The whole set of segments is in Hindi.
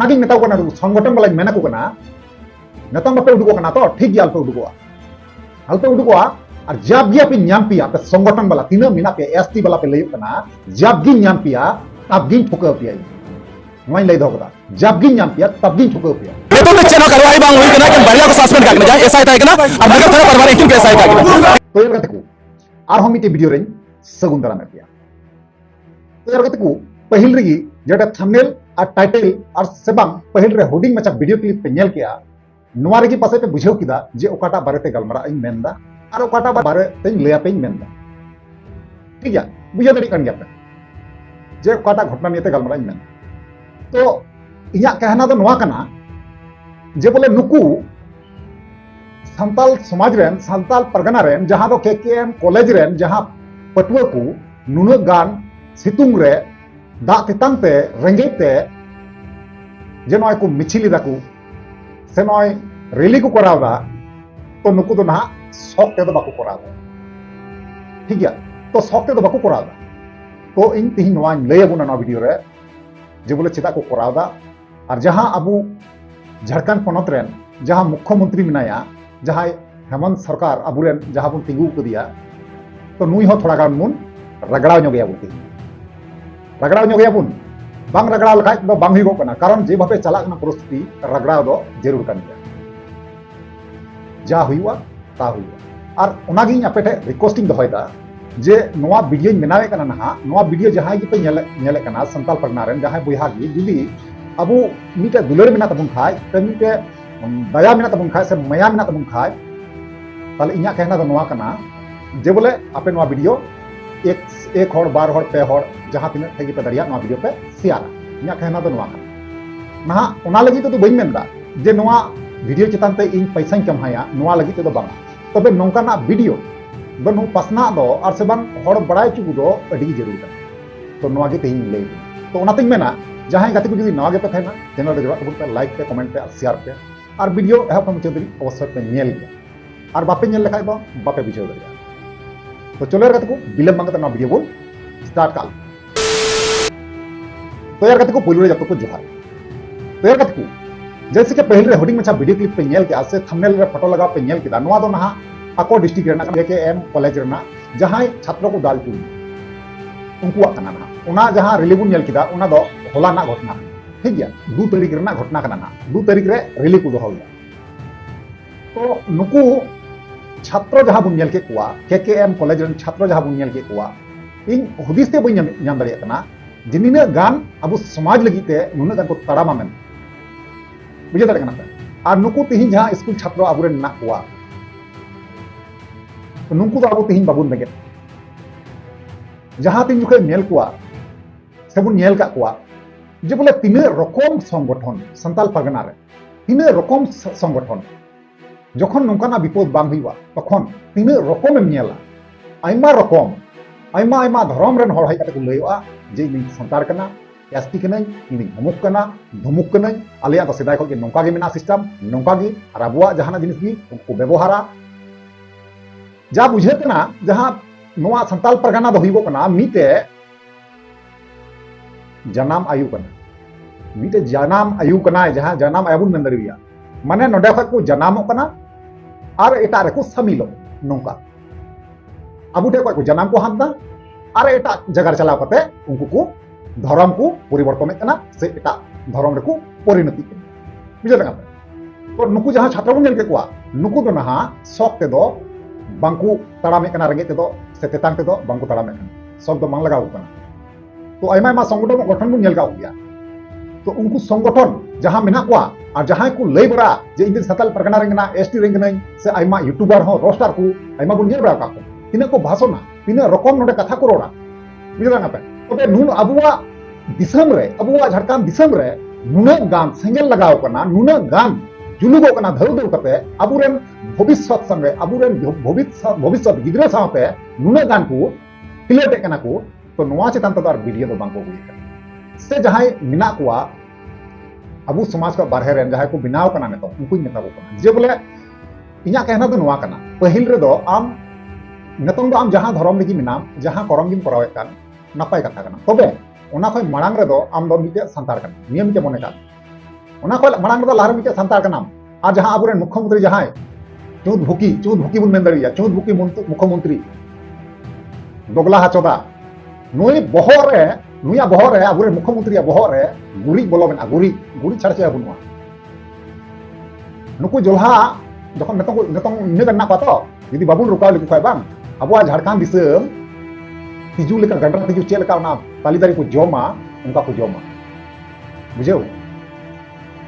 ᱚᱱᱟᱜᱤᱧ ᱢᱮᱛᱟᱣ ᱠᱟᱱᱟ ᱥᱚᱝᱜᱚᱴᱷᱚᱱ ᱵᱟᱞᱟᱧ ᱢᱮᱱᱟ ᱠᱚ ᱠᱟᱱᱟ ᱱᱤᱛᱚᱝ ᱵᱟᱯᱮ ᱩᱰᱩᱠᱚᱜ ᱠᱟᱱᱟ ᱛᱚ ᱴᱷᱤक ᱜᱮᱭᱟ ᱟᱞᱯᱮ ᱩᱰᱩᱠᱚᱜᱼᱟ ᱟᱨ जब गी पे नाम पिया पे संगठन वाला तीन मिना पे एसटी वाला पे लई कना जब गी नाम पिया तब गी ठुकाव पिया नोई लई दो कदा जब गी नाम पिया तब गी ठुकाव पिया तो चेना करवाई बांग हुई कना कि बढ़िया को सस्पेंड करना जाए ऐसा है कना अब नगर थाना परिवार एक्टिंग के ऐसा है कना तो ये कहते को आर हम मिटे वीडियो रेन सगुन दरा में पिया तो ये कहते को पहिल रगी जेटा थंबनेल और टाइटल और सेबांग पहिल रे होर्डिंग मचा वीडियो क्लिप पे नेल किया नोवा रगी पासे पे बुझाव किदा जे ओकाटा बारेते गलमरा इन मेनदा और ओकाटा बारे तेन लेया पे मेनदा ठीक है बुझा दड़ी कन गया पे जे ओकाटा घटना नियते गलमरा इन मेन तो इया कहना तो नोवा कना जे बोले नुकू संताल समाज रेन संताल परगना रेन जहां दो केकेएम कॉलेज रेन जहां पटुआ को नुना गान सितुंग रे दा तितांग ते रेंगेज ते जे नय को मिछिली दाकू से नय रैली को करावदा तो नुकू तो ना शौक ते तो बाको करावदा ठीक है तो शौक ते तो बाको करावदा तो इन तिही नवा लय अबुना ना वीडियो रे जे बोले चेदा को करावदा और जहां अबू झारखंड पनत रेन जहां मुख्यमंत्री मिनाया जहां हेमंत सरकार अबुरेन जहां बुन तिंगू को दिया तो नुई हो थोड़ा गान मुन रगड़ाव नोगया बुती रगड़ाव नोगया बुन बांग रगड़ाव लखाय दो बांग हिगो कना कारण जे भाबे चलाक ना परिस्थिति रगड़ाव दो जरूर कान गया जा हुआ ता हुआ और उनागी अपेटे रिक्वेस्टिंग दोहयदा जे नोवा वीडियो बनावे कना ना नोवा वीडियो जहां गी पे नेले कना संताल परगना रेन जहां बुया गी जुदी अबू मीटे दुलर मिना तबुन खाय ते मीटे दया मिना तबुन खाय से माया मिना तबुन खाय ताले इया कहना तो नोवा कना जे बोले आपे नोवा वीडियो एक हर बार हर पे हर जहां तिना थेगी पे दरिया नोवा वीडियो पे शेयर इया कहना तो नोवा कना ना ओना लगी तो बई मेनदा जे नोवा वीडियो चितान ते इन पैसा कमाया नोवा लगी तो बांगा तबे नोंकाना वीडियो बनु पासना दो और से बांग हर बड़ाय चुगु दो अडी जरूर कना तो नोवा गे तेहिं ले तो ओनातिन मेना जहां गाते को जुदी नवा गे पे थाना चैनल रे जोड़ा तबुन पे लाइक पे कमेंट पे और शेयर पे और वीडियो एहब पे मुचाद अवश्य पे नेल गया और बापे नेल लेखाय दो बापे बुझाव दरिया तो चलो यार गाते को बिलम बांगते ना वीडियो बोल स्टार्ट काल तो यार गाते को पुलुरे जब को जोहार तो यार गाते को जैसे कि पहले होर्डिंग में वीडियो क्लिप पे नेल के से थंबनेल रे फोटो लगा पे नेल किदा नवा दो ना आको डिस्ट्रिक्ट रेना केकेएम कॉलेज रेना जहां छात्र को दाल चुन उनको कना ना उना जहां रैली बुन नेल किदा उना दो होला ना घटना ठीक गया 2 तारीख रेना घटना कना ना 2 तारीख रे रैली को दोहलदा तो नुकू छात्र जहां बुन नेल के कुआ केकेएम कॉलेज रेन छात्र जहां बुन नेल के कुआ इन हुदिस ते बई नाम दरिया कना जिनिना गान अबु समाज लगिते नुना गान को तड़ामा मेन बुझे दाड़े कना और नुकू तिहिं जहां स्कूल छात्र अबुरेन ना कुआ तो नुकू तो अबु तिहिं बाबुन बेगे जहां तीन जुखे नेल कुआ सेबुन नेल का कुआ जे बोले तीन रकम संगठन संताल परगना रे तीन रकम संगठन जखन नोंकाना विपद बांग हुआ तखन तीन रकम एम नेला आयमा रकम आयमा आयमा धर्म रेन हर हाय काते को लयआ जे इन संतार कना एसटी कना इन धमुक कना धमुक कना आलिया तो सिदाय को नोंका गे मेना सिस्टम नोंका गे और अबुआ जहाना जिनिस गी उनको व्यवहारा जा बुझे कना जहां नोआ संताल परगना दो हुइबो कना मीते जनाम आयु कना मीटे जनाम आयु कना जहां जनाम आयुन मेन दरिया माने नोडे खक को जनामो कना और एटा रे को समिलो नोंका अबु ठे को जनाम को हांदा और एटा जगह चलाव कते उनको को धर्म को परिवर्तन कना से एटा धर्म रे को परिणति कना बुझे लगा तो नुकु जहां छात्र को नेल के कुआ नुकु तो नहा शौक ते दो बांकू तड़ामे कना रेंगे ते दो से तेतांग ते दो बांकू तड़ामे कना शौक दो मांग लगाव कना तो आयमा आयमा संगठन गठन बुन नेल का गया तो उनको संगठन जहां मेना कुआ और जहां को लय बरा जे इन संताल परगना रेंगना एसटी रेंगना से आयमा यूट्यूबर हो रोस्टार को आयमा बुन नेल बरा का तिना को भाषणा तिना रकम नोडे कथा को रोड़ा बुझला ना पे तबे नुन अबुआ दिसम रे अबुआ झारखंड दिसम रे नुना गान सेंगल लगाव कना नुना गान जुलुगो कना धरु धरु कते अबुरेन भविष्य संगे अबुरेन भविष्य गिद्रा साथे नुना गान को पिलेटे कना को तो नोआ चेतन तो वीडियो तो बांको हुई से जहां मिना कुआ अबु समाज का बारहे रेन जहां को बिनाव कना ने तो उनको नेता को कना जे बोले इया कहना तो नोआ कना पहिल रे दो आम नतंग दो आम जहां धर्म लगी मिना जहां करम गिम करावे कान नापाय कथा कना तबे ओना खय मांग रे दो आम दो मिटे संतार कना नियम के मने का ओना को मांग दो लाहर मिटे संताल कनाम आ जहां अबुरेन मुख्यमंत्री जहां चौध भुकी बुन मेन दरिया चौध भुकी मुख्यमंत्री दोगला हाचोदा नुई बहरे नुया बहरे अबुरेन मुख्यमंत्री बहरे गुरी बोलो मेना गुरी छाड़चे बुनुआ नुकु जोल्हा जखन नतong इन गन्ना पातो यदि बाबुन रुकाव लिखु खाय बांग अबुआ झारखंड दिसम तिजू लेका गंडरा तिजू चे लेका ना तालीदारी को जोमा उनका को जोमा बुझेओ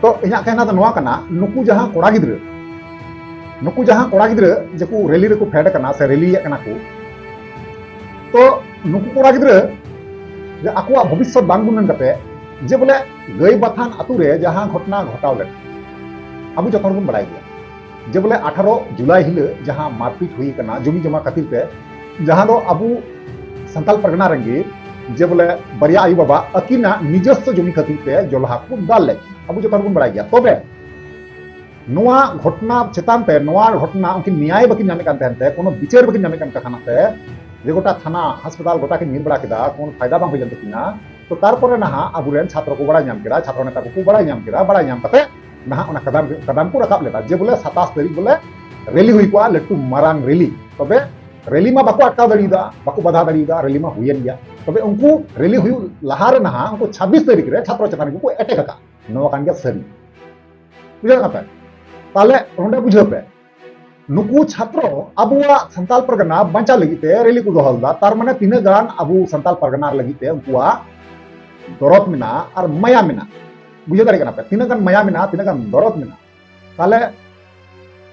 तो इना कहना तो नोआ कना नुकु जहां कोड़ा गिद्र जेकु रैली रे को फेड कना से रैली कना को तो नुकु कोड़ा गिद्र जे आकुआ भविष्य बांग गुनन कते जे बोले गई बाथान अतु रे जहां घटना घटाव ले अबु जतन बुन बड़ाई गया जे बोले 18 जुलाई हिले जहां मारपीट हुई कना जमी जमा खातिर पे जहां दो अबु संताल परगना रंगे जे बोले बरिया आयु बाबा अकिना निजस्व जमी खातिर पे जोलहा को दाल ले अबु जतन बुन बड़ाई गया तबे नोआ घटना चेतान पे नोआ घटना उनकी न्याय बकिन नामे कान तहनते कोनो विचार बकिन नामे कान कखाना पे जे गोटा थाना अस्पताल गोटा के निर्बड़ा केदा कोन फायदा बांग होजन तकिना तो तारपरे नहा अबुरेन छात्र को बड़ा नाम केदा छात्र नेता को बड़ा नाम केदा बड़ा नाम कते नहा ओना कदम को रकाब लेता जे बोले 27 तारीख बोले रैली हुई को लट्टू मारांग रैली तबे रैली मा बाको अटकाव दड़ीदा बाको बाधा दड़ीदा रैली मा हुयन गया तबे उनको रैली हुई लहार नहा उनको 26 तारीख रे छात्र चेतान को अटैक का नोवा कान गया सरी बुझा कता ताले ओंडे बुझे पे नुकु छात्र अबुआ संताल परगना बंचा लगिते रैली को दोहलदा तार माने तीन गान अबु संताल परगना लगिते उनकुआ दरद मिना और माया मिना बुझे दाड़ी कना पे तीन गान माया मिना तीन गान दरद मिना ताले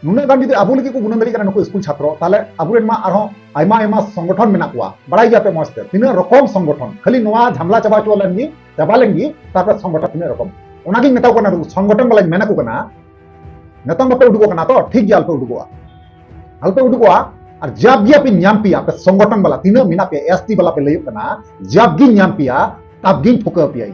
नुने गान जदि अबु लगी को गुनन दाड़ी कना नुकु स्कूल छात्र ताले अबुरेन मा आरो आयमा आयमा संगठन मिना कुआ बड़ाई गया पे मस्ते तीन रकम संगठन खाली नोआ झमला चबा चोलेंगी चबालेंगी तापर संगठन तीन रकम ओनागी मेताव कना संगठन वाला मेना को कना नतंग बापे उडुको कना तो ठीक गया अल्पे उडुकोआ और जब गी पे नाम पिया पे संगठन वाला तीन मिना पे एसटी वाला पे लय कना जब गी नाम पिया तब गी ठुका पिया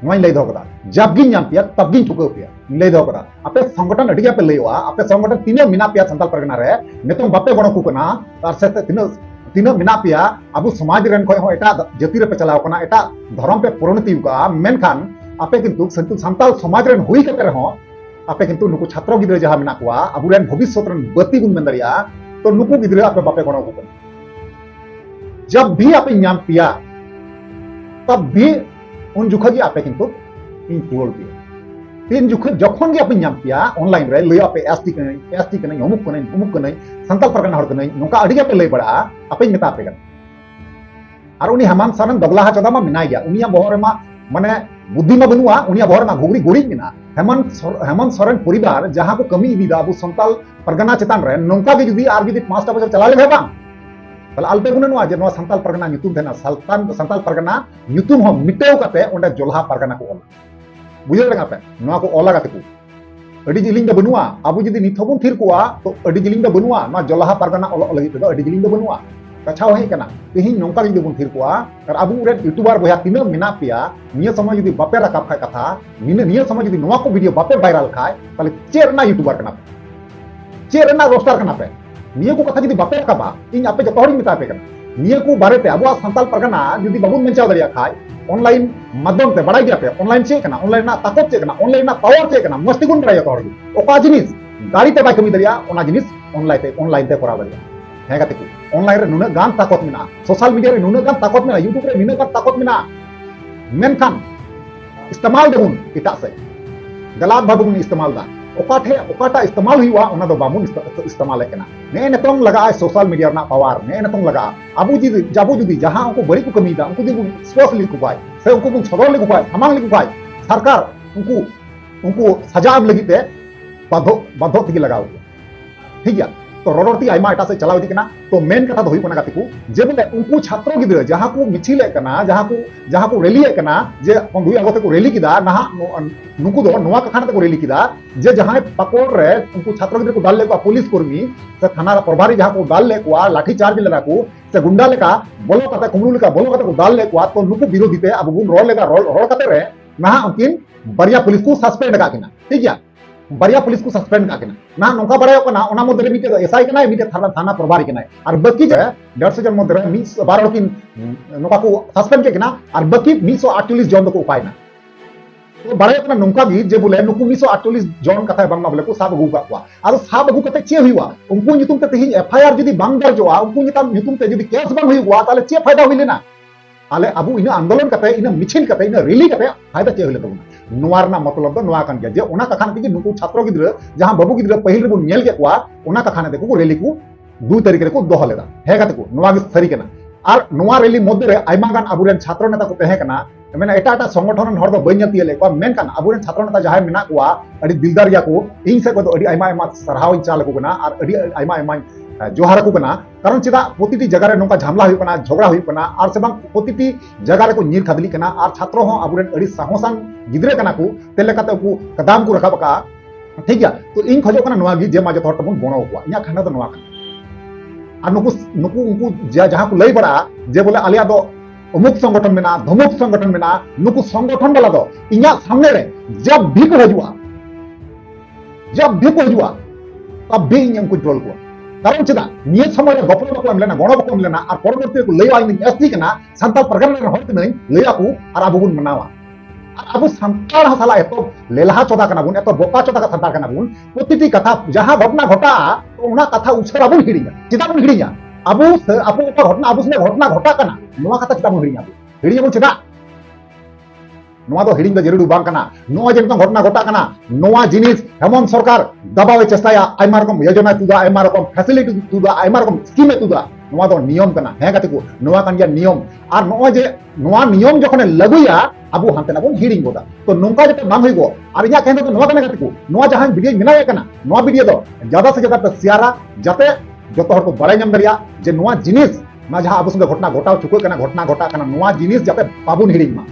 नोई लय दो कदा जब गी नाम पिया तब गी ठुका पिया लय दो कदा आपे संगठन अडिया पे लयवा आपे संगठन तीन मिना पिया संताल परगना रे नतंग बापे गणो को कना तार से तीन मिना पिया अबु समाज रेन खय हो एटा जाति रे पे चलाव कना एटा धर्म पे परिणति का मेनखान आपे किंतु संताल समाज रेन हुई कते रहो आपे किंतु नुकु छात्र गिद्रे जहां मेना कुआ अबुरेन भविष्य रन बत्ती गुन मेन दरिया तो नुकु गिद्रे आपे बापे गणो को जब भी आपे नाम पिया तब भी उन जुखगी आपे किंतु इन टोल पे तीन जुख जखन गे आपे नाम पिया ऑनलाइन रे लय आपे एसटी कने अमुक कने संताल परगना हर कने नोका अडी आपे लय बड़ा आपे मेता आपे कन और उनी हेमंत सोरेन दगला चोदा मा मिना गया उनिया बहरे मा माने बुद्धि मा बनुआ उनिया बहरे मा घुगरी गुड़ी मिना हेमंत सोरेन परिवार जहां को कमी इदीदा अबु संताल परगना चेतान रे नोंका के जुदी आर जुदी 5टा बजे चला ले बांग तले अल्पे गुननवा जे नो संताल परगना न्युतुम देना संताल परगना न्युतुम हो मिटेव कते ओंडे जोल्हा परगना को ओला बुझे लगा पे नो को ओला गाते को अडी जिलिंग द बनुआ अबु जुदी निथबुन थिर कोआ तो अडी जिलिंग द बनुआ नो जोल्हा परगना ओला लगी तो अडी जिलिंग द बनुआ कछाव हे कना तेहिं नोंका जुदी बुन थिर कोआ और अबु रे यूट्यूबर बया तीन मिना पिया निया समय जुदी बापे रकाब खाय कथा निया समय जुदी नोवा को वीडियो बापे वायरल खाय ताले चेरना यूट्यूबर कना चेरना रोस्टर कना पे निया को कथा जुदी बापे रकाबा इन आपे जतो हरि मिता पे कना निया को बारे पे अबु संताल परगना जुदी बाबुन मेंचाव दरिया खाय ऑनलाइन माध्यम ते बड़ाई गया पे ऑनलाइन चे कना ऑनलाइन ना ताकत चे कना ऑनलाइन ना पावर चे कना मस्ती गुन बड़ाई तो हरि ओका जिनिस दाड़ी ते बाय कमी दरिया ओना जिनिस ऑनलाइन ते करा दरिया है गाते को ऑनलाइन रे नुना गान ताकत मिना सोशल मीडिया रे नुना गान ताकत मिना यूट्यूब रे नुना गान ताकत मिना मेनखान इस्तेमाल देबुन इटा से गलत भाबुन इस्तेमाल दा ओकाटा इस्तेमाल हुआ ओना दो बामुन इस्तेमाल केना ने नतोंग लगा सोशल मीडिया ना पावर ने नतोंग लगा अबु जुदी जहां उनको बड़ी को कमी दा उनको दिबुन स्पोर्ट्स लिखु पाए से उनको बुन छदर लिखु पाए हमांग लिखु पाए सरकार उनको सजाव लगिते बाधो तिगी लगाओ ठीक है तो रोडती आयमा एटा से चलाव दिकना तो मेन कथा हुई कना गातिकु जे बोले उनको छात्र गिद्रा जहां को मिছিলে कना जहां को रैली कना जे 2 अगस्त को रैली किदा नहा नुकु दो नोवा कखाना को रैली किदा जे जहां पकोड़ रे उनको छात्र गिद्रा को डाल ले को पुलिस कर्मी से थाना प्रभारी जहां को डाल ले को लाठी चार्ज लेना को से गुंडा लेका बोलो कता कुमरू लेका बोलो कता को डाल ले को तो नुकु विरोधी पे अब गुन रोल लेगा रोल कते रे नहा उनकिन बरिया पुलिस को सस्पेंड का किना ठीक है बरिया पुलिस को सस्पेंड का केना ना नोका बड़ाय कना ओना मध्य मिटे एसआई केना मिटे थाना प्रभारी केना और बाकी जे 150 जन मध्य 12 किन नोका को सस्पेंड के केना और बाकी 148 जन को उपाय ना तो बड़े नौका जे बोले नुकु 148 जन कथा बांगमा बोले को साब अगू का साब अगू कते चे हुआ उनको नितुम ते तेही एफआईआर जदी बांग दर्जोआ उनको नितुम ते जदी केस बांग हुआ ताले चे फायदा हुई लेना आले अबू इन आंदोलन कते इन मिছিল कते इन रैली कते फायदा चे हुई लेना नोवार ना मतलब दो नोवा कान गया जे ओना कथा ने नुकु छात्र गिद्र जहां बाबू गिद्र पहिल रे बन नेल के कुआ ओना कथा ने देखो रैली को 2 तारीख रे को दोह लेदा हे कते को नोवा गे सरी केना और नोवा रैली मध्य रे आइमा गान अबुरेन छात्र नेता को तहे कना मैंने एटा संगठन हर दो बइन तीले को मेनकान अबुरेन छात्र नेता जहां मेना को अड़ी दिलदार या को इन से को अड़ी आइमा आइमा सरहाव चाल को कना और अड़ी आइमा आइमा जोहार को कना कारण चेदा प्रतिटी जगह रे नोका झामला हुई कना झगड़ा हुई कना और से बांग प्रतिटी जगह रे को नीर खदली कना और छात्र हो अबुरेन अड़ी साहसान गिद्रे कना को तेले कते को कदम को रखा का ठीक है तो इन खजो कना नोवा गी जे मा जतो हर तबन बणो को इया खंडा तो नोवा कना और नुकु उनको जहां को लई बड़ा जे बोले आलिया दो अमुक संगठन में ना धमुक संगठन में ना नुकु संगठन वाला दो इया सामने रे जब भी को हजुआ तब भी इन कंट्रोल को कारण चेदा निये समय रे गपरो बको लेना गणो बको लेना और परवर्ती को लई आइन एसटी कना संताल परगना रे होत नहीं लई आकू और अबु बुन मनावा अब संताल हसाला एतो लेलहा चोदा कना बुन एतो बोका चोदा का संताल कना बुन प्रतिटी कथा जहां घटना घटा तो उना कथा उछरा बुन हिड़िया चेदा बुन हिड़िया अबु अपो घटना अबु से घटना घटा कना नोवा कथा चेदा बुन हिड़िया बुन चेदा नोवा दो हिड़िंग जरूर बांग कना नोवा जेन घटना घटा कना नोवा जिनिस हेमंत सरकार दबावे चेष्टाया आइमा रकम योजना तुदा आइमा रकम फैसिलिटी तुदा आइमा रकम स्कीम तुदा नोवा दो नियम कना हे गते को नोवा कान गया नियम और नोवा जे नोवा नियम जखने लगुया अबु हांते ना बन हिड़िंग गोदा तो नोंका जते बांग होइगो और इया कहते तो नोवा कने गते को नोवा जहां वीडियो मिनाय कना नोवा वीडियो दो ज्यादा से ज्यादा शेयर जाते जतो हर को बड़ाई नम दरिया जे नोवा जिनिस मा जहां अबु संगे घटना घटाव चुको कना घटना घटा कना नोवा जिनिस जाते बाबुन हिड़िंग मा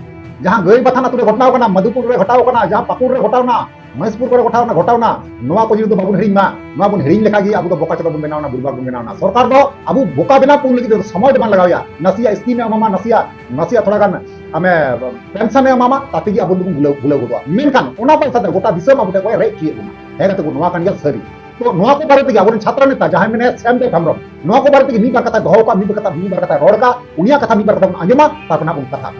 जहां गई बथाना तुरे घटनाव कना मधुपुर रे घटाव कना जहां पाकुर रे घटाव ना महेशपुर रे घटाव ना नोवा को जिदो बाबुन हिड़िंग मा नोवा बुन हिड़िंग लेखा गी अबु तो बोका चतो बुन बनावना बुरबा बुन बनावना सरकार दो अबु बोका बिना पुन लगी समय दमान लगावया नसिया स्कीम में मामा नसिया थोड़ा गान हमें पेंशन में मामा ताती अबु बुले गोदवा मेनकान ओना पैसा दे गोटा दिसम अबु को रे किए गुना हे तो नोवा कान गया सरी तो नोवा को बारे अब छात्र नेता जहां मैंने सेम दे हमरो नोवा को बारे मी बार कथा दहो का मी बार कथा रोड का उनिया कथा मी बार कथा अंजमा ताकना उन कथा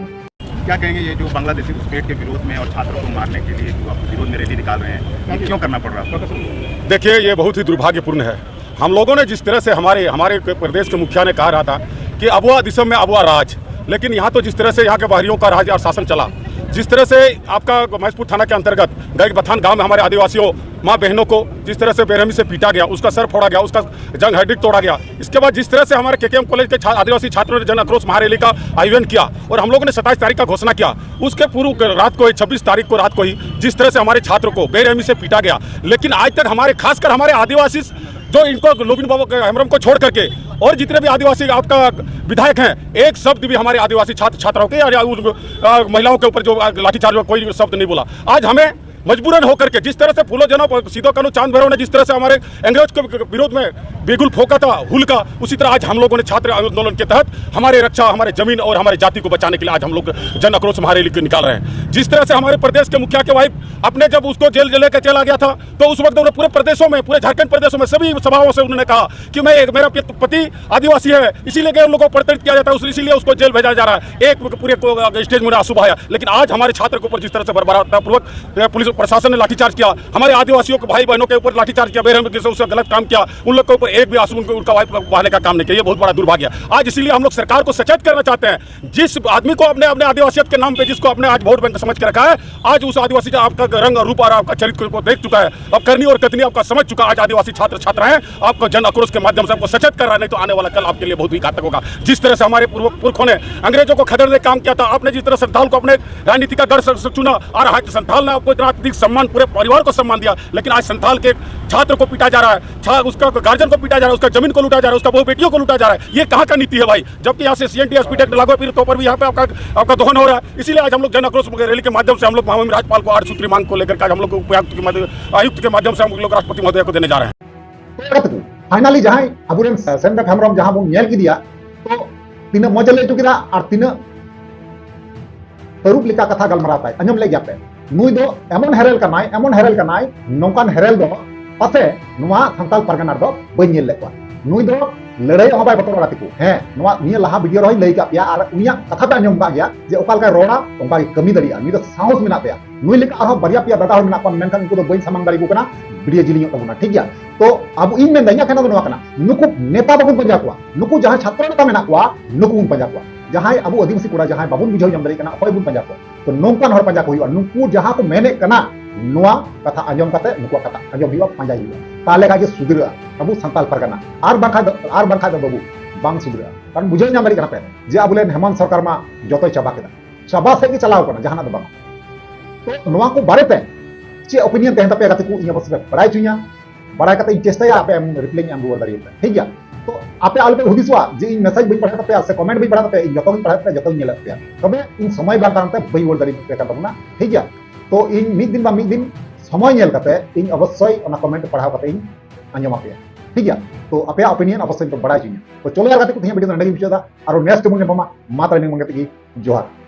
क्या कहेंगे ये जो बांग्लादेशी स्टेट के विरोध में और छात्रों को मारने के लिए जो विरोध में रैली निकाल रहे हैं ये क्यों करना पड़ रहा है? देखिए ये बहुत ही दुर्भाग्यपूर्ण है। हम लोगों ने जिस तरह से हमारे प्रदेश के मुखिया ने कहा रहा था कि अबुआ दिसम में अबुआ राज, लेकिन यहाँ तो जिस तरह से यहाँ के बाहरियों का राज और शासन चला, जिस तरह से आपका महेशपुर थाना के अंतर्गत गैर बथान गांव में हमारे आदिवासियों माँ बहनों को जिस तरह से बेरहमी से पीटा गया, उसका सर फोड़ा गया, उसका जंग हड्डी तोड़ा गया। इसके बाद जिस तरह से हमारे केकेएम कॉलेज के आदिवासी छात्रों ने जन आक्रोश महारैली का आयोजन किया और हम लोगों ने 27 तारीख का घोषणा किया, उसके पूर्व रात को ही 26 तारीख को रात को ही जिस तरह से हमारे छात्रों को बेरहमी से पीटा गया, लेकिन आज तक हमारे खासकर हमारे आदिवासी जो इनको लोबिन बाबा हेम्ब्रम को छोड़ करके और जितने भी आदिवासी आपका विधायक हैं, एक शब्द भी हमारे आदिवासी छात्राओं के या महिलाओं के ऊपर जो लाठीचार्ज कोई शब्द नहीं बोला। आज हमें मजबूरन होकर के जिस तरह से फूलो जनों सीधो कानू चांद भैरव ने जिस तरह से हमारे अंग्रेज के विरोध में बेगुल फोका था हुल का, उसी तरह आज हम लोगों ने छात्र आंदोलन के तहत हमारे रक्षा, हमारे जमीन और हमारे जाति को बचाने के लिए आज हम लोग जन आक्रोश महारैली निकाल रहे हैं। जिस तरह से हमारे प्रदेश के मुखिया के वाइफ अपने जब उसको जेल लेकर चला गया था तो उस वक्त उन्होंने पूरे प्रदेशों में, पूरे झारखंड प्रदेशों में सभी सभाओं से उन्होंने कहा कि मेरा पति आदिवासी है, इसीलिए उन लोगों को प्रताड़ित किया जाता है, इसीलिए उसको जेल भेजा जा रहा है। एक पूरे स्टेज में आंसू बहाया, लेकिन आज हमारे छात्र के ऊपर जिस तरह से बर्बरतापूर्वक पुलिस प्रशासन ने लाठीचार्ज किया, हमारे आदिवासियों के भाई बहनों के ऊपर लाठीचार्ज किया, बेरहमी से उसका गलत काम किया, उन लोग के ऊपर एक भी आंसू उनका वाइफ बहाने का काम नहीं किया, ये बहुत बड़ा दुर्भाग्य है। आज इसीलिए हम लोग सरकार को सचेत करना चाहते हैं, जिस आदमी को अपने आदिवासियत के नाम पे जिसको अपने आज वोट बैंक समझ के रखा है, आज उस आदिवासी का आपका रंग रूप और आपका चरित्र को देख चुका है, अब करनी और कथनी आपका समझ चुका है। आज आदिवासी छात्र छात्रा हैं, आपको जन आक्रोश के माध्यम से आपको सचेत कर रहा है, नहीं तो आने वाला कल आपके लिए बहुत ही घातक होगा। जिस तरह से हमारे पुरखों ने अंग्रेजों को खदेड़ने का काम किया था, आपने जिस तरह संथाल को अपने राजनीति का गढ़ चुना और संथाल ने आपको इतना अधिक सम्मान, पूरे परिवार को सम्मान दिया, लेकिन आज संथाल के छात्र को पीटा जा रहा है, उसका गार्जियन को पीटा जा रहा है, उसका जमीन को लूटा जा रहा है, उसका बहु बेटियों को लूटा जा रहा है। ये कहाँ का नीति है भाई? जबकि यहाँ से सीएनटी एसपी एक्ट लागू है, तो पर भी यहाँ पे आपका दोहन हो रहा है। इसीलिए आज हम लोग जन आक्रोश रैली के माध्यम से हम लोग महामहिम राज्यपाल को 8 सूत्री मांग को लेकर हम लोग आयुक्त के माध्यम से हम लोग राष्ट्रपति महोदय को देने जा रहे हैं। फाइनली जहां अबुरेन सेंटर हेम्ब्रम जहां बन नेल किदिया तो तीन मजा ले चुकी और तीन तरुप लिका कथा गलमराता है अंजम ले जाते नुई दो एमन हेरेल कनाय नौकान हेरेल दो पासे नुआ संताल परगना दो बन नेल लेकवा नुई दो लड़ाई हमें बाय बतौर गाते को हैं नवा निया लाहा वीडियो रही लई का पिया और उनिया कथा पे आंजम का गया जे ओकाल का रोड़ा उनका कमी दरिया नुई दो साहस मेना पे नुई लेका आरो बरिया पिया दादा मेना कोन मेनखान उनको दो बइन सामang दारी को कना वीडियो जिलियो तबना ठीक गया तो अब इन में दइया केना नवा कना नुकु नेता बाबुन पंजा को नुकु जहां छात्र नेता मेना को नुकु बुन पंजा को जहां अबु आदिवासी कोड़ा जहां बाबुन बुझाव जम दारी कना होय बुन पंजा को तो नोंकान हर पंजा को हुआ नुकु जहां को मेने कना नुआ कथा आंजम कते नुकु कथा आंजम हुआ पंजा हुआ ताले का सुधरा अबु संताल परगना आर बांखा बाबू बांग सुधरा कारण बुझाव नाम दारी कना पे जे अबुले हेमंत सरकार मा जतोय चाबा केदा चाबा से की चलाव कना जहां दो बांग तो नुआ को बारे पे चे ओपिनियन तहन तपे गाते को इया बस बड़ाई चुया बड़ाई कते चेष्टा आपे रिप्लाई एम रुआर दारी ठीक गया तो आपे आलपे हुदिसवा जे इन मेसेज बई पढ़ा तपे से कमेंट बई पढ़ा तपे जतो बई पढ़ा तपे जतो नेला तपे तबे इन समय बार कारण ते बई रुआर दारी पे का तबना ठीक गया तो इन मिद दिन बा मिद दिन समय नेल कते इन अवश्य ओना कमेंट पढ़ाव कते इन आंजमा पे ठीक गया तो आपे ओपिनियन अवश्य तो बड़ाई चुया तो चलो यार गाते को वीडियो नंदगी बिचदा और नेक्स्ट मुंगे मात्र नि मंगते की जोहार